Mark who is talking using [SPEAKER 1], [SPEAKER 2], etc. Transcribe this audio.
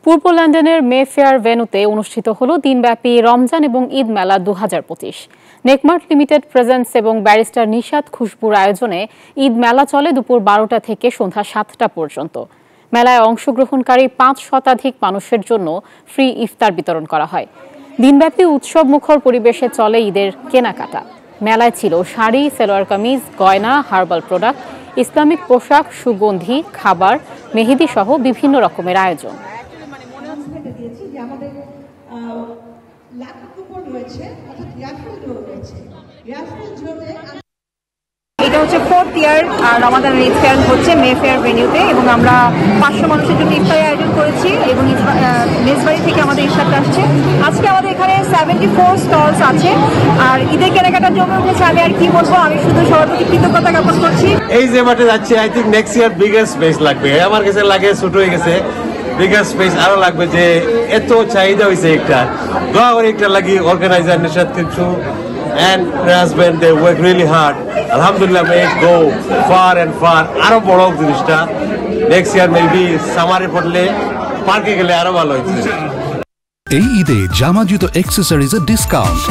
[SPEAKER 1] পূর্ব লন্ডনের মেফেয়ার ভেন্যুতে অনুষ্ঠিত হলো দিনব্যাপী রমজান এবং ঈদ মেলা 2025। নেকমার্ট লিমিটেড প্রেজেন্স এবং ব্যারিস্টার নিশাত খুশবুর আয়োজনে ঈদ মেলা চলে দুপুর 12টা থেকে সন্ধ্যা 7টা পর্যন্ত। মেলায় অংশগ্রহণকারী 5 শতাধিক মানুষের জন্য ফ্রি ইফতার বিতরণ করা হয়। দিনব্যাপী উৎসব মুখর পরিবেশে চলে ঈদের কেনাকাটা। মেলায় ছিল শাড়ি, সালোয়ার কামিজ, গয়না, হার্বাল প্রোডাক্ট, ইসলামিক পোশাক, সুগন্ধি, খাবার, মেহেদি সহ বিভিন্ন রকমের আয়োজন।
[SPEAKER 2] এটা হচ্ছে 4th ইয়ার রমাদান ঈদ ফেয়ার হচ্ছে মেফেয়ার ভেন্যুতে, এবং আমরা 500 মানুষের জন্য ইফতারের আয়োজন করেছি এবং মেজবাড়ি থেকে আমাদের ইফতারটা আসছে। আজকে আমাদের এখানে 74 স্টলস আছে। আর ঈদের কেনাকাটার জন্য উঠেছে, আমি আর কি বলবো, আমি শুধু সবার প্রতি কৃতজ্ঞতা জ্ঞাপন করছি।
[SPEAKER 3] এই যে মাঠে যাচ্ছে, I think next year bigger space লাগবে। আমার কাছে লাগে ছোট হয়ে গেছে, বিগার স্পেস আরো লাগবে। যে এত চাহিদা হয়েছে একটা দোয়া করে একটা লাগি অর্গানাইজার নিশাত কিছু and her husband, they work really hard. Alhamdulillah, may it go far and far. আরো বড় জিনিসটা নেক্সট ইয়ার মেবি সামারে পড়লে পার্কে গেলে আরো ভালো হয়েছে।
[SPEAKER 4] এই ঈদে জামা জুতো অ্যাক্সেসরিজের ডিসকাউন্ট।